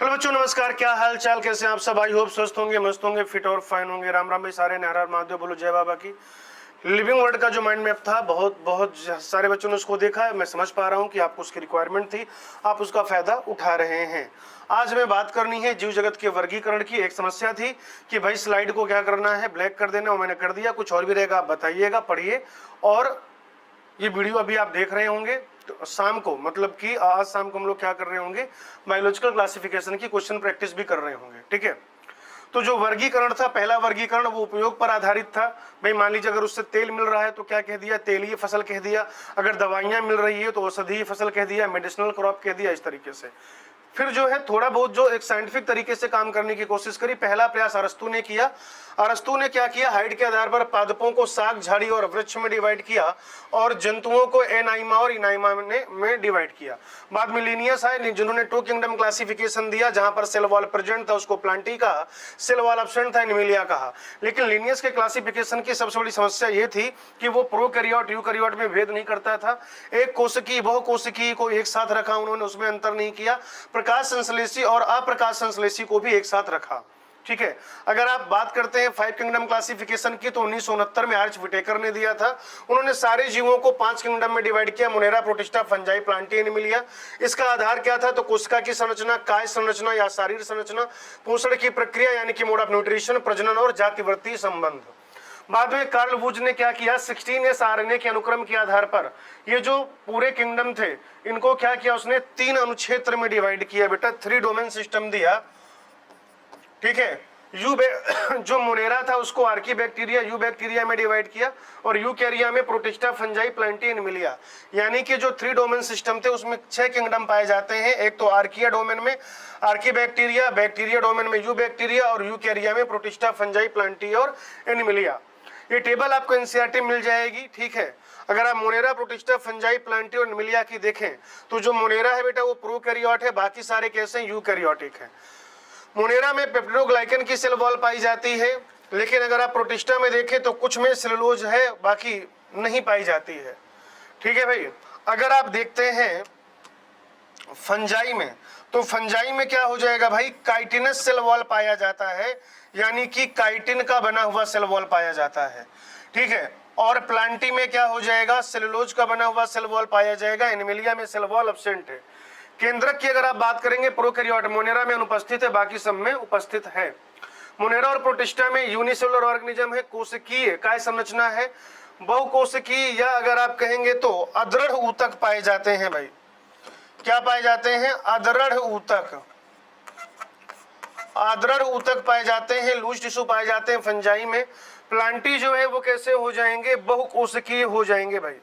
Hello बच्चों, नमस्कार। क्या हाल चाल, कैसे आप सब? आई होप स्वस्थ होंगे, मस्त होंगे, फिट और फाइन होंगे। राम राम भाई सारे, नारायण महादेव, बोलो जय बाबा की। लिविंग वर्ड का जो माइंड मैप था, बहुत बहुत सारे बच्चों ने उसको देखा है। मैं समझ पा रहा हूँ कि आपको उसकी रिक्वायरमेंट थी, आप उसका फायदा उठा रहे हैं। आज हमें बात करनी है जीव जगत के वर्गीकरण की। एक समस्या थी कि भाई स्लाइड को क्या करना है, ब्लैक कर देना, वो मैंने कर दिया। कुछ और भी रहेगा आप बताइएगा, पढ़िए। और ये वीडियो अभी आप देख रहे होंगे तो शाम को, मतलब कि आज शाम को हम लोग क्या कर रहे होंगे, बायोलॉजिकल क्लासिफिकेशन की क्वेश्चन प्रैक्टिस भी कर रहे होंगे। ठीक है, तो जो वर्गीकरण था, पहला वर्गीकरण वो उपयोग पर आधारित था। भाई मान लीजिए अगर उससे तेल मिल रहा है तो क्या कह दिया, तेलीय फसल कह दिया। अगर दवाइयां मिल रही है तो औषधीय फसल कह दिया, मेडिसिनल क्रॉप कह दिया, इस तरीके से। फिर जो है थोड़ा बहुत जो एक साइंटिफिक तरीके से काम करने की कोशिश करी। पहला प्रयास अरस्तु ने किया। अरस्तु ने क्या किया, हाइट के आधार पर पादपों को शाक, झाड़ी और वृक्ष में डिवाइड किया और जंतुओं को एनाइमा और इनाइमा में डिवाइड किया। बाद में लिनियस आए जिन्होंने टू किंगडम क्लासिफिकेशन दिया, जहां पर सेल वॉल प्रेजेंट था उसको प्लांटी कहा, सेल वॉल एब्सेंट था एनिमिलिया कहा। लेकिन लिनियस के क्लासिफिकेशन की सबसे बड़ी समस्या ये थी कि वो प्रोकैरियोट यूकैरियोट में भेद नहीं करता था। एक कोशिकीय बहुकोशिकीय को एक साथ रखा उन्होंने, उसमें अंतर नहीं किया। प्रकाश संश्लेषी और अप्रकाश संश्लेषी को भी एक साथ रखा। ठीक है, अगर आप बात करते हैं फाइव किंगडम क्लासिफिकेशन की, तो 1969 में आर्च विटेकर ने दिया था। उन्होंने सारे जीवों को 5 किंगडम में डिवाइड किया, Monera, protista, fungi, Plantae, Animalia. इसका आधार क्या था, तो कोशिका की संरचना, काय संरचना या शारीर संरचना, पोषण की प्रक्रिया यानी कि मोड ऑफ न्यूट्रिशन, प्रजनन और जातिवृत्तीय संबंध। बाद में कार्ल वुज ने क्या किया, 16S RNA के अनुक्रम के आधार पर ये जो पूरे किंगडम थे इनको क्या किया, उसने 3 अनुक्षेत्र में डिवाइड किया। बेटा 3 डोमेन सिस्टम दिया। ठीक है, जो मोनेरा था उसको आर्की बैक्टीरिया, यू बैक्टीरिया में डिवाइड किया और यूकैरिया में प्रोटिस्टा, फंजाई, प्लांटी, एनिमिलिया। यानी कि जो 3 डोमेन सिस्टम थे उसमें 6 किंगडम पाए जाते हैं। एक तो आर्किया डोमेन में आर्की बैक्टीरिया, बैक्टीरिया डोमेन में यू बैक्टीरिया और यूकैरिया में प्रोटिस्टा, फंजाई, प्लांटी और एनिमिलिया। ये टेबल आपको एनसीईआरटी मिल जाएगी। ठीक है, अगर आप मोनेरा, प्रोटिस्टा, फंजाई, प्लांटी और एनिमिलिया की देखें तो जो मोनेरा है बेटा वो प्रोकैरियोट है, बाकी सारे कैसे हैं, यूकैरियोटिक है। मोनेरा में पेप्टिडोग्लाइकन की सेल वॉल पाई जाती है, लेकिन अगर आप प्रोटिस्टा में देखें तो कुछ में सेलुलोज है, बाकी नहीं पाई जाती है। ठीक है भाई, अगर आप देखते हैं फंजाई में, तो फंजाई में क्या हो जाएगा भाई, काइटिनस सेल वॉल पाया जाता है, यानी कि काइटिन का बना हुआ सेल वॉल पाया जाता है। ठीक है, और प्लांटी में क्या हो जाएगा, सेलुलोज का बना हुआ सेल वॉल पाया जाएगा। एनिमिलिया में सेल वॉल एब्सेंट है। केंद्रक की अगर आप बात करेंगे, प्रोकैरियोट मोनेरा में अनुपस्थित है, बाकी सब में उपस्थित है। मोनेरा और प्रोटिस्टा में यूनिसेलुलर ऑर्गेनिज्म है, कोशिकीय काय संरचना है, बहुकोशिकीय या अगर आप कहेंगे तो अदृढ़ ऊतक पाए जाते हैं। भाई क्या पाए जाते हैं, अदृढ़ ऊतक, अदृढ़ ऊतक पाए जाते हैं, लूज टिश्यू पाए जाते हैं फंजाई में। प्लांटी जो है वो कैसे हो जाएंगे, बहुकोशिकीय हो जाएंगे। भाई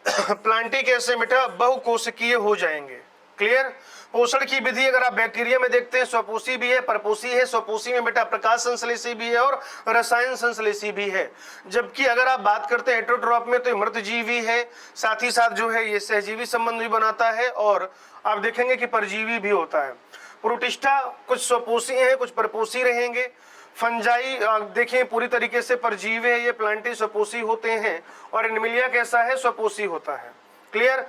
प्लांटी कैसे बेटा, बहुकोशिकीय हो जाएंगे। क्लियर। पोषण की विधि अगर आप बैक्टीरिया में देखते हैं, स्वपोषी भी है, परपोषी है। स्वपोषी में बेटा प्रकाश संश्लेषी भी है और रसायन संश्लेषी भी है। जबकि अगर आप बात करते हैं हेटेरोट्रॉफ में, तो मृतजीवी है, साथ ही साथ जो है ये सहजीवी संबंध भी बनाता है और आप देखेंगे कि परजीवी भी होता है। प्रोटिस्टा कुछ स्वपोषी है, कुछ परपोषी रहेंगे। फंजाई देखिए पूरी तरीके से परजीवी है, ये प्लांटी स्वपोषी होते हैं। और एनिमिलिया कैसा है, स्वपोषी होता है। क्लियर।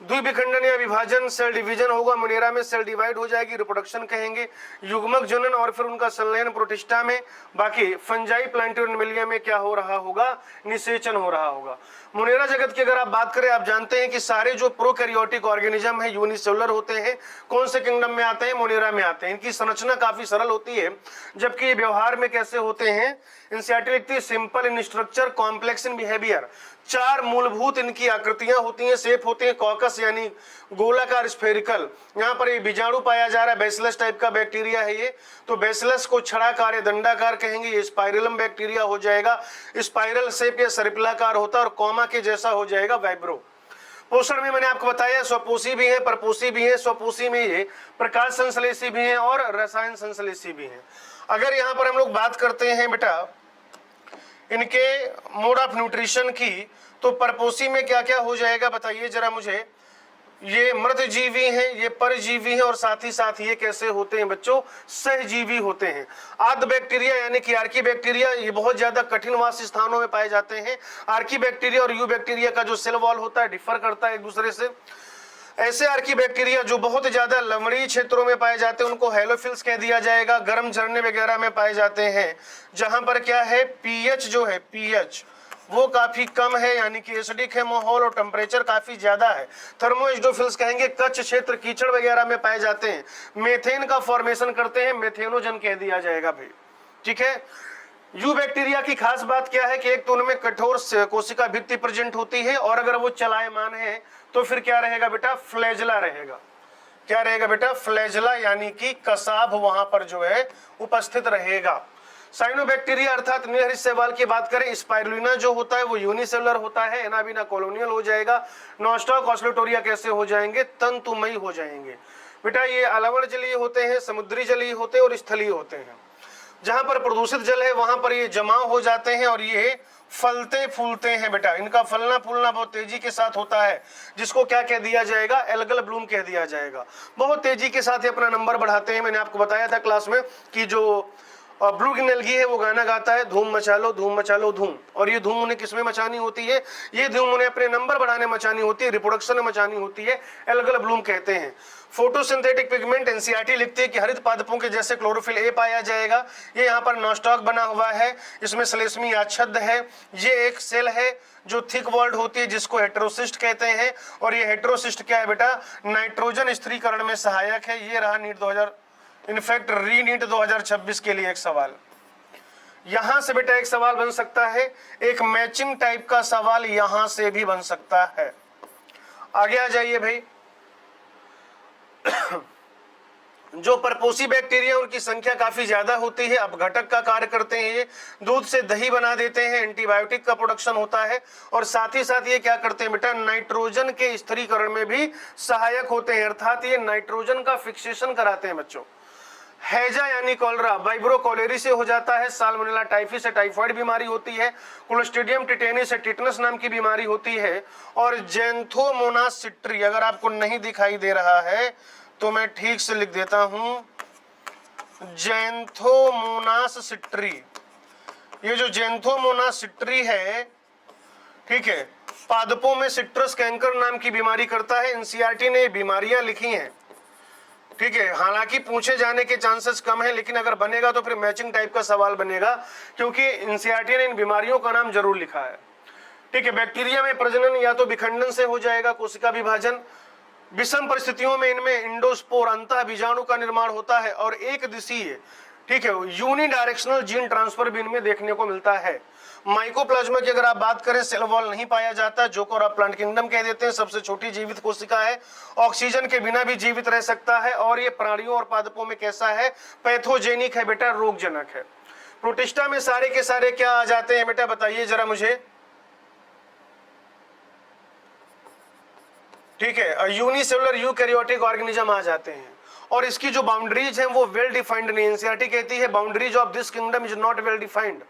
द्विविखंडन या विभाजन, सेल डिवीजन होगा, मोनेरा में सेल डिवाइड हो जाएगी, रिप्रोडक्शन कहेंगे। युग्मक जनन और फिर उनका संलयन प्रोटिस्टा में। बाकी फंजाई, प्लांटी और एनिमिलिया में क्या हो रहा होगा, निषेचन हो रहा होगा। मोनेरा जगत की अगर आप बात करें, आप जानते हैं कि सारे जो प्रोकैरियोटिक ऑर्गेनिज्म है यूनिसेलुलर होते हैं। कौन से किंगडम में आते हैं, मोनेरा में आते हैं। इनकी संरचना काफी सरल होती है, जबकि ये व्यवहार में कैसे होते हैं, एनसीईआरटी लिखती है simple in structure, complex in behaviour. 4 मूलभूत इनकी आकृतियां होती हैं, शेप होते हैं। कॉकस यानी गोलाकार स्फेरिकल, यहाँ पर ये बीजाणु पाया जा रहा है, बैसिलस टाइप का बैक्टीरिया है ये। तो बैसिलस को छड़ाकार या दंडाकार कहेंगे, ये स्पाइरलम बैक्टीरिया हो जाएगा। स्पाइरल शेप या सर्पिलाकार होता है और कॉमा के जैसा हो जाएगा वाइब्रो। पोषण में मैंने आपको बताया स्वपोषी भी है, परपोषी भी है। स्वपोषी में ये प्रकाश संश्लेषी भी है और रसायन संश्लेषी भी है। अगर यहाँ पर हम लोग बात करते हैं बेटा इनके मोड ऑफ न्यूट्रिशन की, तो परपोषी में क्या क्या हो जाएगा बताइए जरा मुझे। ये मृतजीवी हैं, ये परजीवी हैं और साथ ही साथ ये कैसे होते हैं बच्चों, सहजीवी होते हैं। आर्क बैक्टीरिया यानी कि आर्की बैक्टीरिया, ये बहुत ज्यादा कठिन वास स्थानों में पाए जाते हैं। आर्की बैक्टीरिया और यू बैक्टीरिया का जो सेल वॉल होता है डिफर करता है एक दूसरे से। ऐसे आर्कीबैक्टीरिया जो बहुत ज्यादा लवणीय क्षेत्रों में पाए जाते हैं उनको हेलोफिल्स कह दिया जाएगा। गर्म झरने वगैरह में पाए जाते हैं जहां पर क्या है, पीएच जो है, पीएच वो काफी कम है, यानी कि एसिडिक है माहौल और टेम्परेचर काफी ज्यादा है। थर्मोइजोफिल्स कहेंगे कच्छ क्षेत्र, कीचड़ वगैरह में पाए जाते हैं, मेथेन का फॉर्मेशन करते हैं, मेथेनोजन कह दिया जाएगा भाई। ठीक है। यू बैक्टीरिया की खास बात क्या है कि एक तो उनमें कठोर कोशिका भित्ति प्रेजेंट होती है, और अगर वो चलायमान है तो फिर क्या रहेगा बेटा, फ्लैजला रहेगा। क्या रहेगा बेटा, फ्लैजला, यानी कि कसाब वहां पर जो है उपस्थित रहेगा। साइनोबैक्टीरिया अर्थात नीलहरित की बात करें, स्पाइरुलिना जो होता है वो यूनिसेलुलर होता है, एनाबिना कॉलोनियल हो जाएगा, नॉस्टॉक ऑस्लोटोरिया कैसे हो जाएंगे, तंतुमयी हो जाएंगे। बेटा ये अलवण जलीय होते हैं, समुद्री जलीय होते हैं और स्थलीय होते हैं। जहां पर प्रदूषित जल है वहां पर ये जमा हो जाते हैं और ये फलते फूलते हैं बेटा। इनका फलना फूलना बहुत तेजी के साथ होता है, जिसको क्या कह दिया जाएगा, एल्गल ब्लूम कह दिया जाएगा। बहुत तेजी के साथ ये अपना नंबर बढ़ाते हैं। मैंने आपको बताया था क्लास में कि जो ब्लू गिन एल्गी है वो गाना गाता है, धूम मचा लो धूम मचा लो धूम, और ये धूम उन्हें किसमें मचानी होती है, ये धूम उन्हें अपने नंबर बढ़ाने मचानी होती है, रिप्रोडक्शन में मचानी होती है, एल्गल ब्लूम कहते हैं। फोटोसिंथेटिक पिगमेंट, एनसीईआरटी लिखती है कि हरित पादपों के जैसे क्लोरोफिल ए पाया जाएगा। ये यहाँ पर नॉस्टॉक बना हुआ है, इसमें श्लेष्मी आच्छादित है। ये एक सेल है जो थिक वॉल्ड होती है जिसको हेटेरोसिस्ट कहते हैं, और ये हेटेरोसिस्ट क्या है बेटा, नाइट्रोजन स्थिरीकरण में सहायक है। ये रहा नीट 2000 इनफैक्ट रीनीट 2026 के लिए एक सवाल। यहां से बेटा एक सवाल बन सकता है, एक मैचिंग टाइप का सवाल यहां से भी बन सकता है। आगे आ जाइए भाई। जो परपोषी बैक्टीरिया उनकी संख्या काफी ज्यादा होती है, अपघटक का कार्य करते हैं, ये दूध से दही बना देते हैं, एंटीबायोटिक का प्रोडक्शन होता है, और साथ ही साथ ये क्या करते हैं बेटा, नाइट्रोजन के स्थिरीकरण में भी सहायक होते हैं, अर्थात ये नाइट्रोजन का फिक्सेशन कराते हैं बच्चों। हैजा यानी कॉलरा वाइब्रो कॉलेरी से हो जाता है, साल्मोनेला टाइफी से टाइफाइड बीमारी होती है, क्लोस्ट्रीडियम टिटेनी से टिटनस नाम की बीमारी होती है, और जेंथोमोनास सिट्री, अगर आपको नहीं दिखाई दे रहा है तो मैं ठीक से लिख देता हूं, जेंथोमोनास सिट्री। ये जो जेंथोमोनास सिट्री है, ठीक है, पादपों में सिट्रस कैंकर नाम की बीमारी करता है। एनसीईआरटी ने बीमारियां लिखी हैं, ठीक है, हालांकि पूछे जाने के चांसेस कम है, लेकिन अगर बनेगा तो फिर मैचिंग टाइप का सवाल बनेगा, क्योंकि एनसीईआरटी ने इन बीमारियों का नाम जरूर लिखा है। ठीक है, बैक्टीरिया में प्रजनन या तो विखंडन से हो जाएगा, कोशिका विभाजन। विषम परिस्थितियों में इनमें इंडोस्पोर अंतः बीजाणु का निर्माण होता है, और एक दिशीय, ठीक है, यूनिडायरेक्शनल जीन ट्रांसफर भी इनमें देखने को मिलता है। माइकोप्लाज्मा की अगर आप बात करें, सेल वॉल नहीं पाया जाता, जो को आप प्लांट किंगडम कह देते हैं, सबसे छोटी जीवित कोशिका है, ऑक्सीजन के बिना भी जीवित रह सकता है, और ये प्राणियों और पादपों में कैसा है, पैथोजेनिक है बेटा, रोगजनक है। प्रोटिस्टा में सारे के सारे क्या आ जाते हैं बेटा, बताइए जरा मुझे। ठीक है, यूनिसेलुलर यूकैरियोटिक ऑर्गेनिज्म आ जाते हैं, और इसकी जो बाउंड्रीज हैं वो वेल डिफाइंड नहीं। एनसीईआरटी कहती है boundaries of this kingdom is not well defined.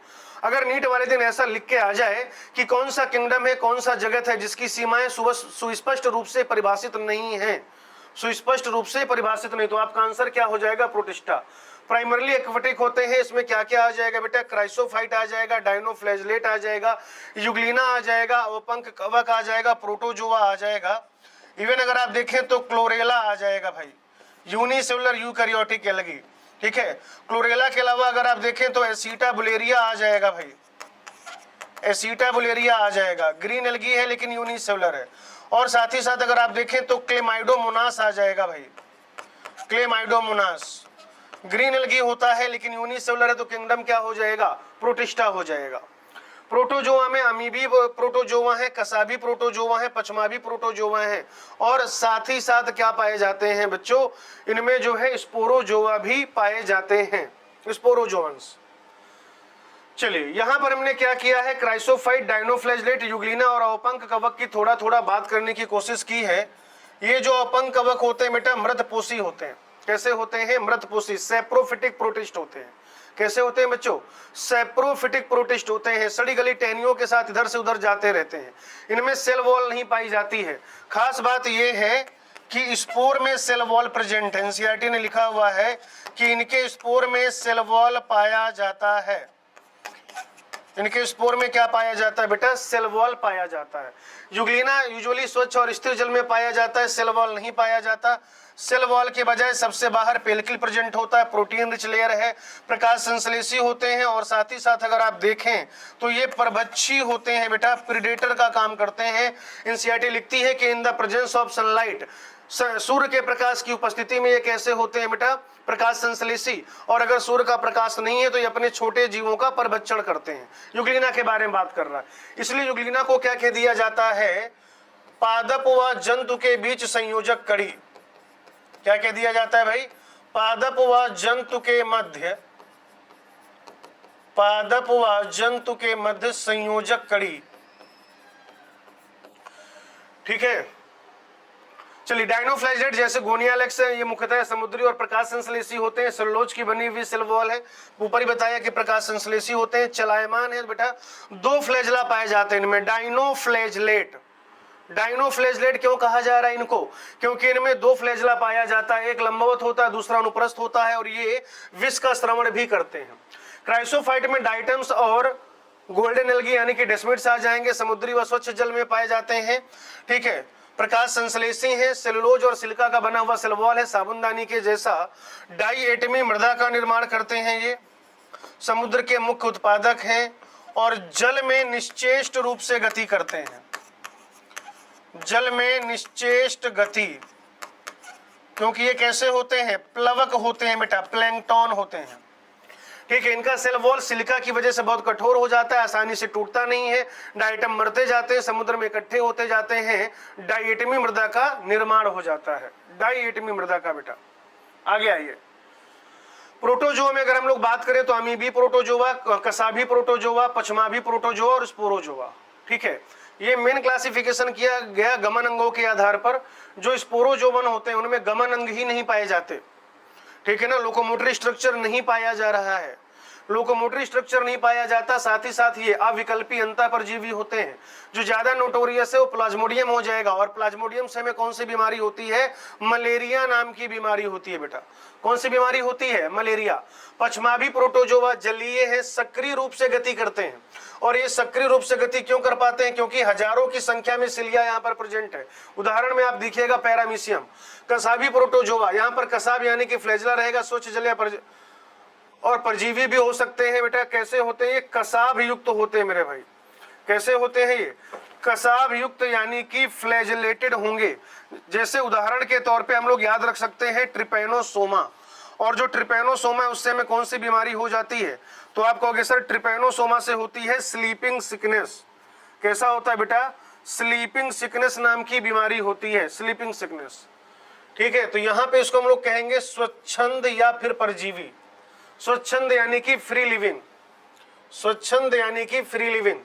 अगर नीट वाले दिन ऐसा लिख के आ जाए कि कौन सा किंगडम है, कौन सा जगत है जिसकी सीमाएं सुस्पष्ट रूप से परिभाषित नहीं है, सुस्पष्ट रूप से परिभाषित नहीं, तो आपका आंसर क्या हो जाएगा, प्रोटिस्टा। प्राइमरली एक्वेटिक होते हैं, इसमें क्या क्या आ जाएगा बेटा, क्राइसोफाइट आ जाएगा, डायनोफ्लैजलेट आ जाएगा, यूग्लिना आ जाएगा, अवपंक कवक आ जाएगा, प्रोटोजोआ आ जाएगा। इवन अगर आप देखें तो क्लोरेला आ जाएगा भाई, यूनिसेलुलर यूकैरियोटिक एल्गी। ठीक है, क्लोरेला के अलावा अगर आप देखें तो एसिटाबुलेरिया आ जाएगा भाई, एसिटाबुलेरिया आ जाएगा, ग्रीन एल्गी है लेकिन यूनिसेलुलर है। और साथ ही साथ अगर आप देखें तो क्लेमाइडोमोनास आ जाएगा भाई, क्लेमाइडोमोनास ग्रीन एल्गी होता है लेकिन यूनिसेलुलर है, तो किंगडम क्या हो जाएगा, प्रोटिस्टा हो जाएगा। प्रोटोजोआ में अमीबी प्रोटोजोआ है, कसाबी प्रोटोजोआ है, पचमाबी प्रोटोजोआ है, और साथ ही साथ क्या पाए जाते हैं बच्चों, इनमें जो है स्पोरोजोआ भी पाए जाते हैं, स्पोरोजोअन्स। चलिए यहां पर हमने क्या किया है, क्राइसोफाइट, डायनोफ्लैजलेट, यूग्लिना और अवपंक कवक की थोड़ा थोड़ा बात करने की कोशिश की है। ये जो अवपंक कवक होते हैं बेटा मृतपोषी होते हैं। कैसे होते हैं, मृतपोषी, सेप्रोफिटिक प्रोटिस्ट होते हैं। कैसे होते हैं बच्चों, सेप्रोफिटिक प्रोटिस्ट होते हैं, सड़ी गली टहनियों के साथ इधर से उधर जाते रहते हैं। इनमें सेल वॉल नहीं पाई जाती है। खास बात यह है कि स्पोर में सेल वॉल प्रेजेंट है। एनसीईआरटी ने लिखा हुआ है कि इनके स्पोर में सेल वॉल पाया जाता है। इनके स्पोर में क्या पाया जाता है बेटा, सेल वॉल पाया जाता है। यूग्लिना यूजुअली स्वच्छ और स्थिर जल में पाया जाता है, सेल वॉल नहीं पाया जाता। सेल वॉल के बजाय सबसे बाहर पेल्किल प्रेजेंट होता है, प्रोटीन रिच लेयर है, प्रकाश संश्लेषी होते हैं और साथ ही साथ अगर आप देखें तो ये परभक्षी होते हैं बेटा, प्रीडेटर का काम करते हैं। एनसीईआरटी लिखती है कि in the presence of sunlight, सूर्य के प्रकाश की उपस्थिति में ये कैसे होते हैं बेटा, प्रकाश संश्लेषी, और अगर सूर्य का प्रकाश नहीं है तो ये अपने छोटे जीवों का परभक्षण करते हैं। यूग्लिना के बारे में बात कर रहा है, इसलिए यूग्लिना को क्या कह दिया जाता है, पादप व जंतु के बीच संयोजक कड़ी। क्या कह दिया जाता है भाई, पादप व जंतु के मध्य, पादप व जंतु के मध्य संयोजक कड़ी। ठीक है, चलिए डायनोफ्लैजेलेट जैसे गोनियालेक्स है, ये मुख्यतः समुद्री और प्रकाश संश्लेषी होते हैं। सेलुलोज की बनी हुई सेल वॉल है, ऊपर ही बताया कि प्रकाश संश्लेषी होते हैं। चलायमान है बेटा, दो फ्लैजला पाए जाते हैं इनमें, डायनोफ्लैजेलेट। डायनोफ्लैजेलेट क्यों कहा जा रहा है इनको, क्योंकि इनमें दो फ्लैजला पाया जाता है, एक लंबवत होता है, दूसरा अनुप्रस्थ होता है, और ये विष का श्रवण भी करते हैं। क्राइसोफाइट में डाइटम्स और गोल्डन एल्गी यानी कि डेस्मिड्स आ जाएंगे, समुद्री व स्वच्छ जल में पाए जाते हैं। ठीक है, प्रकाश संश्लेषी है, सेलुलोज और सिलिका का बना हुआ सेल वॉल है, साबुनदानी के जैसा डाई एटमी मृदा का निर्माण करते हैं। ये समुद्र के मुख्य उत्पादक हैं और जल में निश्चेष्ट रूप से गति करते हैं, जल में निश्चेष्ट गति, क्योंकि ये कैसे होते हैं, प्लवक होते हैं बेटा, प्लैंकटन होते हैं। ठीक है, इनका सेल वॉल सिलिका की वजह से बहुत कठोर हो जाता है, आसानी से टूटता नहीं है, डाइटम मरते जाते हैं, समुद्र में इकट्ठे होते जाते हैं, डाइएटमी मृदा का निर्माण हो जाता है, डाइएटमी मृदा का बेटा। आगे आइए, प्रोटोजोआ में अगर हम लोग बात करें तो अमीबी प्रोटोजोआ, कसाभी प्रोटोजोआ, पचमाभी प्रोटोजोआ और स्पोरोजोआ। ठीक है, ये मेन क्लासिफिकेशन किया गया गमन अंगों के आधार पर। जो स्पोरोजोवन होते हैं उनमें गमन अंग ही नहीं पाए जाते, ठीक है ना, लोकोमोटरी स्ट्रक्चर नहीं पाया जा रहा है, लोकोमोटरी स्ट्रक्चर नहीं पाया जाता। साथ ही साथ ये अविकल्पी अंतःपरजीवी होते हैं। जो ज्यादा नोटोरियस है वो प्लाज्मोडियम हो जाएगा, और प्लाज्मोडियम से हमें कौन सी बीमारी होती है, मलेरिया नाम की बीमारी होती है बेटा। कौन सी बीमारी होती है, मलेरिया। पचमाभी प्रोटोजोआ जलीय है, सक्रिय रूप से गति करते हैं, और ये सक्रिय रूप से गति क्यों कर पाते हैं, क्योंकि हजारों की संख्या में सिलिया यहाँ पर प्रेजेंट है। उदाहरण में आप दिखेगा पैरामीशियम। कसाभी प्रोटोजोआ, यहाँ पर कसाब यानी कि फ्लैजला रहेगा, स्वच्छ जलीय और परजीवी भी हो सकते हैं बेटा। कैसे होते हैं ये, कसाब युक्त होते हैं मेरे भाई। कैसे होते हैं ये, कसाब युक्त यानी कि फ्लैजेलेटेड होंगे। जैसे उदाहरण के तौर पे हम लोग याद रख सकते हैं ट्रिपैनोसोमा, और जो ट्रिपैनोसोमा है उससे हमें कौन सी बीमारी हो जाती है, तो आप कहोगे सर ट्रिपैनोसोमा से होती है स्लीपिंग सिकनेस। कैसा होता है बेटा, स्लीपिंग सिकनेस नाम की बीमारी होती है, स्लीपिंग सिकनेस। ठीक है, तो यहाँ पे इसको हम लोग कहेंगे स्वच्छंद या फिर परजीवी। स्वच्छंद यानी कि फ्री लिविंग, स्वच्छंद यानी कि फ्री लिविंग,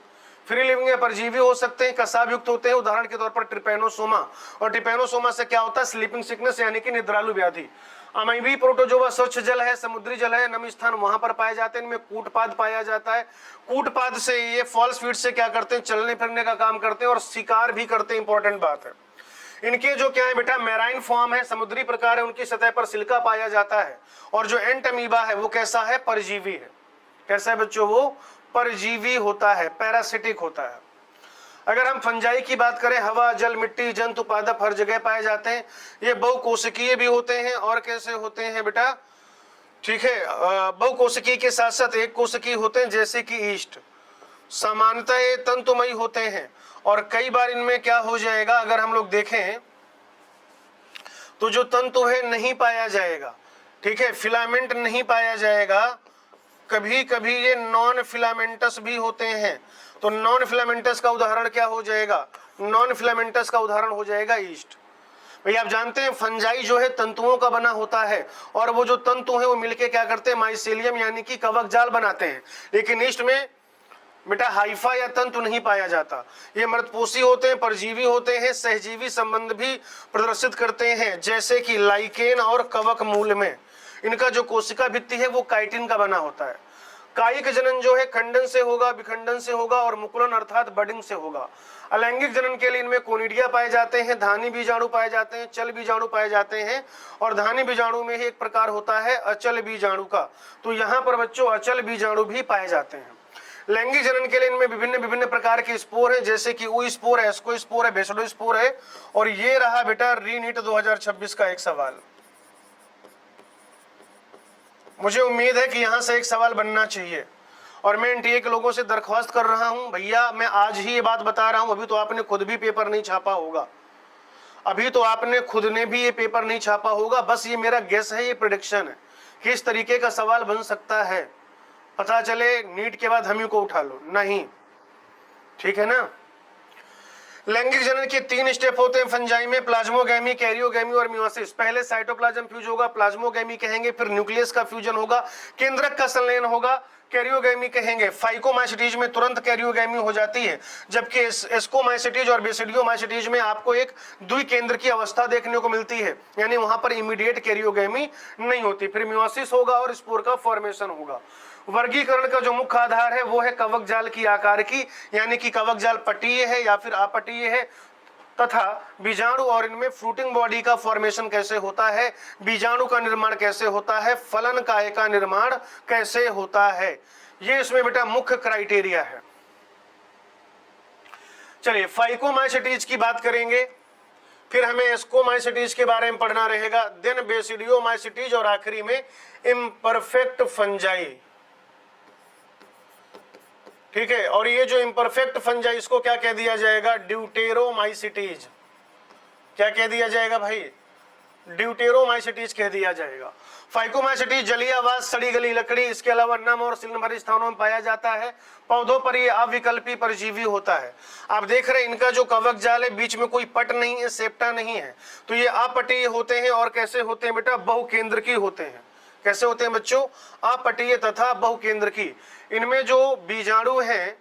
फ्री लिविंग या परजीवी हो सकते हैं, कसाब युक्त होते हैं। उदाहरण के तौर पर ट्रिपैनोसोमा, और ट्रिपैनोसोमा से क्या होता है, स्लीपिंग सिकनेस यानी कि निद्रालु व्याधि। अमीबी प्रोटोजोआ स्वच्छ जल है, समुद्री जल है, नम स्थान वहां पर पाए जाते हैं। इनमें कूटपाद पाया जाता है। कूटपाद से ये फॉल्स फीट से क्या करते हैं, चलने फिरने का काम करते हैं और शिकार भी करते हैं, इंपॉर्टेंट बात है। इनके जो क्या है बेटा, मैराइन फॉर्म है, समुद्री प्रकार है, उनकी सतह पर सिलिका पाया जाता है। और जो एंट अमीबा है वो कैसा है, परजीवी है। कैसा है बच्चों, वो परजीवी होता है, पैरासिटिक होता है। अगर हम फंजाई की बात करें, हवा, जल, मिट्टी, जंतु, पादप हर जगह पाए जाते हैं। ये बहुकोशिकीय भी होते हैं, और कैसे होते हैं बेटा, ठीक है, बहुकोशिकीय के साथ साथ एक कोशिकीय होते हैं, जैसे कि ईस्ट। सामान्यतः ये तंतुमयी होते हैं, और कई बार इनमें क्या हो जाएगा, अगर हम लोग देखें तो जो तंतु है नहीं पाया जाएगा। ठीक है, फिलामेंट नहीं पाया जाएगा। कभी कभी ये नॉन फिलामेंटस भी होते हैं। तो नॉन फिलामेंटस का उदाहरण क्या हो जाएगा, नॉन फिलामेंटस का उदाहरण हो जाएगा ईस्ट। भाई आप जानते हैं फंजाई जो है तंतुओं का बना होता है, और वो जो तंतु है वो मिलके क्या करते हैं, माइसेलियम यानी कि कवक जाल बनाते हैं। लेकिन ईस्ट में बेटा हाइफा या तंतु नहीं पाया जाता। ये मृतपोषी होते हैं, परजीवी होते हैं, सहजीवी संबंध भी प्रदर्शित करते हैं, जैसे कि लाइकेन और कवक मूल में इनका जो कोशिका भित्ति है वो काइटिन का बना होता है। कायिक जनन जो है खंडन से होगा, विखंडन से होगा, और मुकुलन अर्थात बडिंग से होगा। अलैंगिक जनन के लिए इनमें कोनिडिया पाए जाते हैं, धानी बीजाणु पाए जाते हैं, चल बीजाणु पाए जाते हैं, और धानी बीजाणु में ही एक प्रकार होता है अचल बीजाणु का। तो यहाँ पर बच्चों अचल बीजाणु भी पाए जाते हैं। लैंगिक जनन के लिए इनमें विभिन्न विभिन्न प्रकार के स्पोर हैं, जैसे कि ऊ स्पोर है, एस्को स्पोर है, बेसिडो स्पोर है। और ये रहा बेटा रीनीट 2026 का एक सवाल। मुझे उम्मीद है कि यहां से एक सवाल बनना चाहिए और मैं एनटीए के लोगों से दरख्वास्त कर रहा हूं, भैया मैं आज ही ये बात बता रहा हूं, अभी तो आपने खुद भी पेपर नहीं छापा होगा, अभी तो आपने खुद ने भी ये पेपर नहीं छापा होगा, बस ये मेरा गेस है, ये प्रेडिक्शन है कि इस तरीके का सवाल बन सकता है। पता चले नीट के बाद हम ही को उठा लो, नहीं, ठीक है ना। लैंगिक जनन के 3 स्टेप होते हैं फंजाई में, प्लाज्मोगैमी, कैरियोगैमी और मियोसिस। पहले साइटोप्लाज्म फ्यूज होगा, प्लाज्मोगैमी कहेंगे, फिर न्यूक्लियस का फ्यूजन होगा, केंद्रक का संलयन होगा, कैरियोगैमी कहेंगे। फाइकोमाइसिटीज में तुरंत कैरियोगैमी हो जाती है, जबकि एस्कोमाइसिटीज और बेसिडियोमाइसिटीज में आपको एक द्विकेंद्र की अवस्था देखने को मिलती है, यानी वहां पर इमीडिएट कैरियोगैमी नहीं होती। फिर मियोसिस होगा और स्पोर का फॉर्मेशन होगा। वर्गीकरण का जो मुख्य आधार है वो है कवक जाल की आकार की, यानी कि कवक जाल पटीय है या फिर अपटीय है, तथा बीजाणु और इनमें फ्रूटिंग बॉडी का फॉर्मेशन कैसे होता है, बीजाणु का निर्माण कैसे होता है, फलन काय का निर्माण कैसे होता है, ये इसमें बेटा मुख्य क्राइटेरिया है। चलिए फाइकोमाइसिटीज की बात करेंगे, फिर हमें एस्कोमाइसिटीज के बारे में पढ़ना रहेगा, देन बेसिडियोमाइसिटीज और आखिरी में इम्परफेक्ट फंजाई। ठीक है, और ये जो इम्परफेक्ट फंजाई इसको क्या कह दिया जाएगा, ड्यूटेरोमाइसिटीज। क्या कह दिया जाएगा भाई, ड्यूटेरोमाइसिटीज कह दिया जाएगा। फाइकोमाइसिटीज जलीय आवास, सड़ी गली लकड़ी, इसके अलावा नम और सीलन भरे स्थानों में पाया जाता है। पौधों पर ये अविकल्पी परजीवी होता है। आप देख रहे हैं इनका जो कवक जाल है बीच में कोई पट नहीं है, सेप्टा नहीं है, तो ये अपटीय होते हैं। और कैसे होते हैं बेटा, बहुकेंद्र की होते हैं। कैसे होते हैं बच्चों, अपटीय तथा बहुकेंद्र की। इनमें जो बीजाणु हैं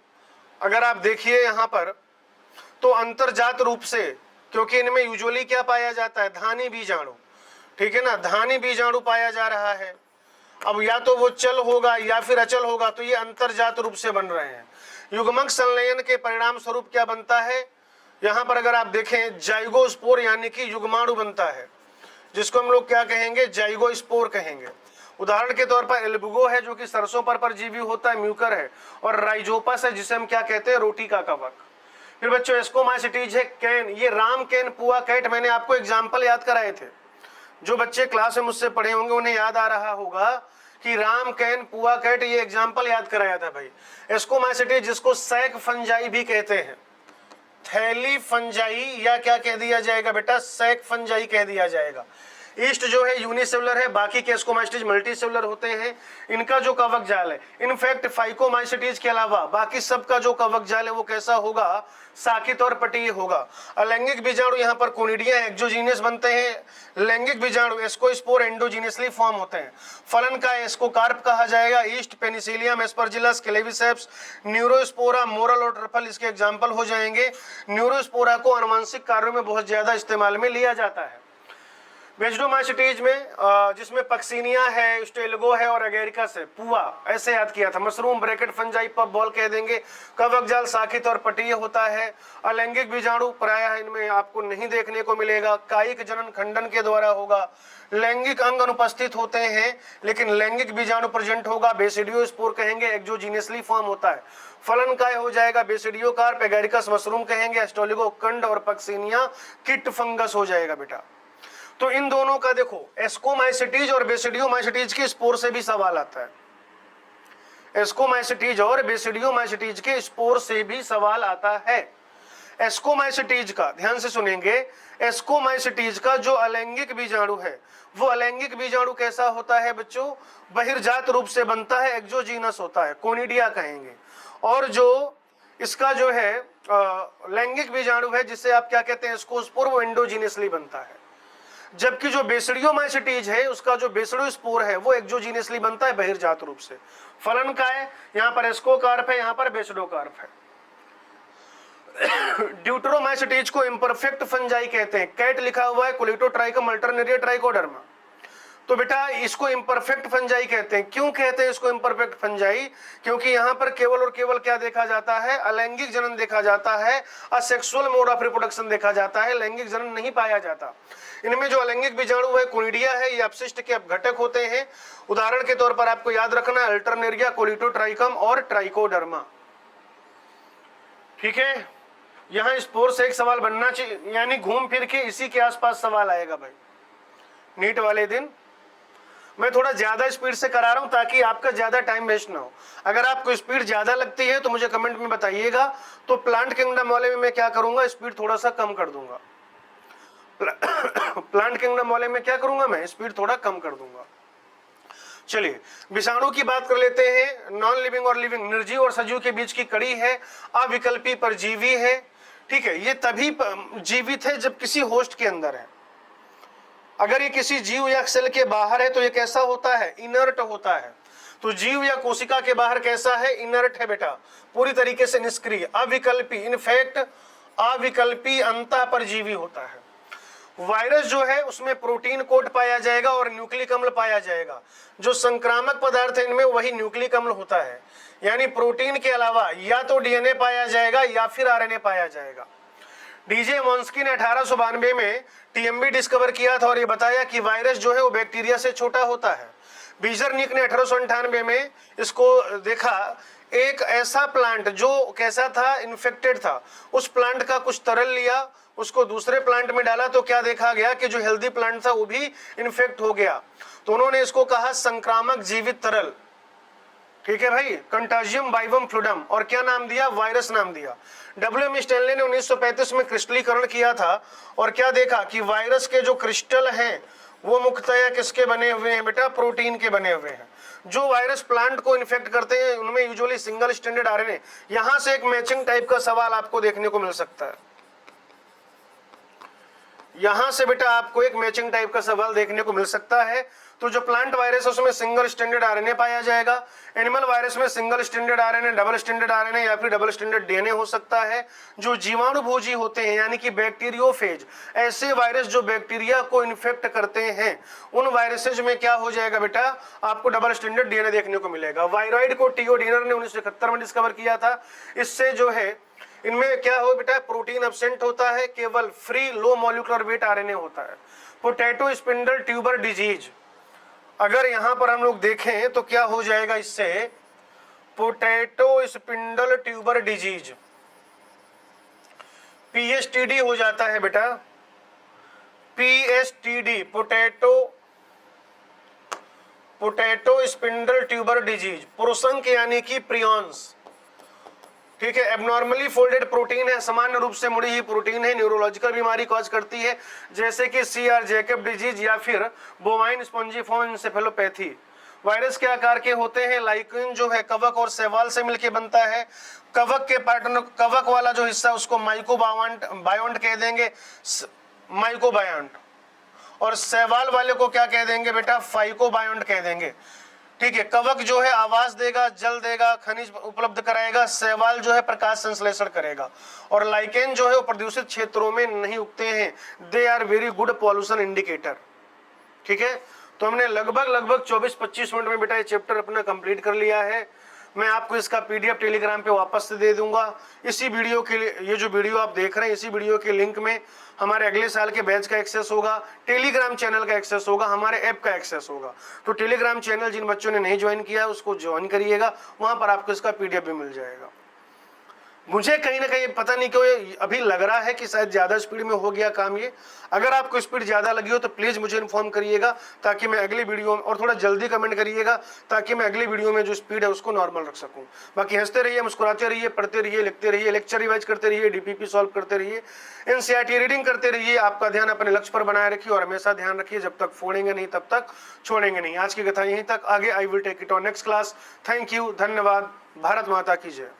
अगर आप देखिए यहाँ पर, तो अंतर्जात रूप से, क्योंकि इनमें यूजुअली क्या पाया जाता है, धानी बीजाणु, ठीक है ना, धानी बीजाणु पाया जा रहा है। अब या तो वो चल होगा या फिर अचल होगा, तो ये अंतर्जात रूप से बन रहे हैं। युग्मक संलयन के परिणाम स्वरूप क्या बनता है, यहाँ पर अगर आप देखें जाइगोस्पोर यानी कि युग्माणु बनता है, जिसको हम लोग क्या कहेंगे, जाइगोस्पोर कहेंगे। उदाहरण के तौर पर एल्बुगो है जो कि सरसों पर परजीवी होता है, म्यूकर है, और राइजोपस है जिसे हम क्या कहते हैं, रोटी का कवक। फिर बच्चों एस्कोमाइसिटीज है कैन, ये राम कैन पुआ कैट, मैंने आपको एग्जाम्पल याद कराए थे, जो बच्चे क्लास में मुझसे पढ़े होंगे उन्हें याद आ रहा होगा कि राम कैन पुआ कैट, ये एग्जाम्पल याद कराया था भाई। एस्कोमाइसिटीज जिसको सैक फंजाई भी कहते हैं, थैली फंजाई या क्या कह दिया जाएगा बेटा, सैक फंजाई कह दिया जाएगा। ईस्ट जो है यूनिसेलुलर है, बाकी के एस्कोमाइसिटीज मल्टीसेलुलर होते हैं। इनका जो कवक जाल है, इनफैक्ट फाइकोमाइसिटीज के अलावा बाकी सबका जो कवक जाल है वो कैसा होगा, साकित और पटीय होगा। अलैंगिक बीजाणु यहाँ पर कोनिडिया एक्सोजीनियस बनते हैं। लैंगिक बीजाणु एस्कोस्पोर एंडोजीनियसली फॉर्म होते हैं। फलन का एस्कोकार्प कहा जाएगा। East Penicillium Aspergillus Claviceps Neurospora moral और ट्रफल इसके एग्जाम्पल हो जाएंगे। न्यूरोस्पोरा को आनुवंशिक कार्यों में बहुत ज्यादा इस्तेमाल में लिया जाता है। बेसिडोमाइसिटीज में जिसमें पक्सिनिया है, स्टेलगो है और एगेरिकस है, पुआ ऐसे याद किया था। Mushroom bracket fungi puff ball कह देंगे। कवक जाल साखित और पटीय होता है। अलैंगिक बीजाणु प्रायः इनमें आपको नहीं देखने को मिलेगा, कायिक जनन खंडन के द्वारा होगा। लैंगिक अंग अनुपस्थित होते हैं लेकिन लैंगिक बीजाणु प्रेजेंट होगा। बेसिडियोस्पोर कहेंगे, एक्सोजीनियसली फॉर्म होता है। फलन काय हो जाएगा, बेसिडियोकार्प, एगेरिकस मशरूम कहेंगे, एस्टोलिगो कंड और पक्सिनिया किट फंगस हो जाएगा बेटा। तो इन दोनों का देखो, एस्कोमाइसिटीज और बेसिडियोमाइसिटीज के स्पोर से भी सवाल आता है। एस्कोमाइसिटीज और बेसिडियोमाइसिटीज के स्पोर से भी सवाल आता है। एस्कोमाइसिटीज का ध्यान से सुनेंगे, एस्कोमाइसिटीज का जो अलैंगिक बीजाणु है वो अलैंगिक बीजाणु कैसा होता है बच्चों, बहिर्जात रूप से बनता है, एक्सोजीनस होता है, कोनिडिया कहेंगे। और जो इसका जो है लैंगिक बीजाणु है जिसे आप क्या कहते हैं, एस्कोस्पोर, वो एंडोजीनियसली बनता है। जबकि जो बेसिडियोमाइसिटीज है उसका जो बेसिडियोस्पोर है वो एक्सोजीनियसली बनता है, बहिर्जात रूप से। फलन का है, यहाँ पर एस्कोकार्प है, यहाँ पर बेसिडोकार्प है। ड्यूटेरोमाइसिटीज को इम्परफेक्ट फंजाई कहते हैं। कैट लिखा हुआ है, कोलिटोट्राइकम अल्टरनेरिया ट्राइकोडर्मा। तो बेटा इसको इम्परफेक्ट फंजाई कहते हैं। क्यों कहते हैं इसको इम्परफेक्ट फंजाई, क्योंकि यहाँ पर केवल और केवल क्या देखा जाता है, अलैंगिक जनन देखा जाता है, असेक्सुअल मोड ऑफ रिप्रोडक्शन देखा जाता है, लैंगिक जनन नहीं पाया जाता। इनमें जो अलैंगिक बीजाणु है कोनिडिया है, ये अपशिष्ट के घटक होते हैं। उदाहरण के तौर पर आपको याद रखना, अल्टरनेरिया, कोलिटोट्राइकम और ट्राइकोडर्मा। ठीक है, यहाँ स्पोर से एक सवाल बनना चाहिए, यानी घूम फिर के इसी के आसपास सवाल आएगा भाई नीट वाले दिन। मैं थोड़ा ज्यादा स्पीड से करा रहा हूं ताकि आपका ज्यादा टाइम वेस्ट ना हो। अगर आपको स्पीड ज्यादा लगती है तो मुझे कमेंट में बताइएगा, तो प्लांट किंगडम वाले में मैं क्या करूंगा, स्पीड थोड़ा सा कम कर दूंगा। प्लांट किंगडम वाले में क्या करूंगा, मैं स्पीड थोड़ा कम कर दूंगा। चलिए विषाणु की बात कर लेते हैं। नॉन लिविंग और लिविंग, निर्जीव और सजीव के बीच की कड़ी है, अविकल्पी परजीवी है। ठीक है, ये तभी जीवित है जब किसी होस्ट के अंदर है। अगर ये किसी जीव या सेल के बाहर है तो ये कैसा होता है, इनर्ट होता है। तो जीव या कोशिका के बाहर कैसा है, इनर्ट है बेटा, पूरी तरीके से निष्क्रिय, अविकल्पी, इनफैक्ट अविकल्पी अंतः परजीवी होता है। वायरस जो है उसमें प्रोटीन कोट पाया जाएगा और न्यूक्लिक अम्ल पाया जाएगा। जो संक्रामक पदार्थ है इनमें वही न्यूक्लिक अम्ल होता है, यानी प्रोटीन के अलावा या तो डीएनए पाया जाएगा या फिर आरएनए पाया जाएगा। डीजे मॉन्स्की ने 1892 में टीएमबी डिस्कवर किया था और ये बताया कि वायरस जो है वो बैक्टीरिया से छोटा होता है। बीजरनिक ने 1898 में इसको देखा, एक ऐसा प्लांट जो कैसा था, इन्फेक्टेड था, उस प्लांट का कुछ तरल लिया, उसको दूसरे प्लांट में डाला तो क्या देखा गया कि जो हेल्दी प्लांट था वो भी इन्फेक्ट हो गया। तो उन्होंने इसको कहा संक्रामक जीवित तरल। ठीक है भाई, कंटाजियम बाइवम फ्लूडम, और क्या नाम दिया, वायरस नाम दिया। डब्ल्यूएम स्टैनले ने 1935 में क्रिस्टलीकरण किया था और क्या देखा कि वायरस के जो क्रिस्टल हैं वो मुख्यतः किसके बने हुए हैं बेटा, प्रोटीन के बने हुए हैं। जो वायरस प्लांट को इन्फेक्ट करते हैं उनमें यूजुअली सिंगल स्टैंडर्ड आरएनए। यहां से एक मैचिंग टाइप का सवाल आपको देखने को मिल सकता है, यहां से बेटा आपको एक मैचिंग टाइप का सवाल देखने को मिल सकता है। तो जो प्लांट वायरस है उसमें सिंगल स्टैंडर्ड आरएनए पाया जाएगा, एनिमल वायरस में single standard RNA, double standard RNA या फिर डबल स्टैंडर्ड डीएनए हो सकता है। जो जीवाणुभोजी होते हैं यानी कि बैक्टीरियोफेज, ऐसे वायरस जो बैक्टीरिया को इन्फेक्ट करते हैं, उन वायरसेज में क्या हो जाएगा बेटा, आपको डबल स्टैंडर्ड डीएनए देखने को मिलेगा। वायरॉइड को टीओ डीनर ने 1971 में डिस्कवर किया था। इससे जो है इनमें क्या हो बेटा, प्रोटीन एब्सेंट होता है, केवल free low molecular weight RNA होता है। पोटैटो स्पिंडल ट्यूबर डिजीज, अगर यहां पर हम लोग देखें तो क्या हो जाएगा इससे, पोटैटो स्पिंडल ट्यूबर डिजीज, पीएसटीडी हो जाता है बेटा, पीएसटीडी, पोटैटो स्पिंडल ट्यूबर डिजीज, पुरुषंक यानी कि प्रियॉन्स। ठीक है, एबनॉर्मली फोल्डेड प्रोटीन है, सामान्य रूप से मुड़ी हुई प्रोटीन है, न्यूरोलॉजिकल बीमारी कॉज करती है जैसे कि सीआर जैकब डिजीज या फिर बोवाइन स्पॉन्जिफॉर्म इंसेफेलोपैथी। वायरस के आकार के होते हैं, लाइकेन जो है कवक और शैवाल से मिलकर बनता है। कवक के पैटर्न, कवक वाला जो हिस्सा उसको माइकोबायोन्ट कह देंगे, माइकोबायोन्ट, और शैवाल वाले को क्या कह देंगे बेटा, फाइकोबायोन्ट कह देंगे। ठीक है, कवक जो है आवाज देगा, जल देगा, खनिज उपलब्ध कराएगा, शैवाल जो है प्रकाश संश्लेषण करेगा, और लाइकेन जो है वो प्रदूषित क्षेत्रों में नहीं उगते हैं। They are very good pollution indicator. ठीक है, तो हमने लगभग 24-25 मिनट में बेटा ये चैप्टर अपना कंप्लीट कर लिया है। मैं आपको इसका पीडीएफ टेलीग्राम पे वापस से दे दूंगा। इसी वीडियो के लिए, ये जो वीडियो आप देख रहे हैं, इसी वीडियो के लिंक में हमारे अगले साल के बैच का एक्सेस होगा, टेलीग्राम चैनल का एक्सेस होगा, हमारे ऐप का एक्सेस होगा। तो टेलीग्राम चैनल जिन बच्चों ने नहीं ज्वाइन किया है उसको ज्वाइन करिएगा, वहां पर आपको इसका पीडीएफ भी मिल जाएगा। मुझे कहीं ना कहीं पता नहीं क्यों अभी लग रहा है कि शायद ज्यादा स्पीड में हो गया काम ये। अगर आपको स्पीड ज्यादा लगी हो तो प्लीज मुझे इन्फॉर्म करिएगा ताकि मैं अगली वीडियो में, और थोड़ा जल्दी कमेंट करिएगा ताकि मैं अगली वीडियो में जो स्पीड है उसको नॉर्मल रख सकूं। बाकी हंसते रहिए, मुस्कुराते रहिए, पढ़ते रहिए, लिखते रहिए, लेक्चर रिवाइज करते रहिए, डीपीपी सॉल्व करते रहिए, एनसीईआरटी रीडिंग करते रहिए। आपका ध्यान अपने लक्ष्य पर बनाए रखिए और हमेशा ध्यान रखिए, जब तक फोड़ेंगे नहीं तब तक छोड़ेंगे नहीं। आज की कथा यहीं तक, आगे I will take it on next class. Thank you, धन्यवाद, भारत माता की जय।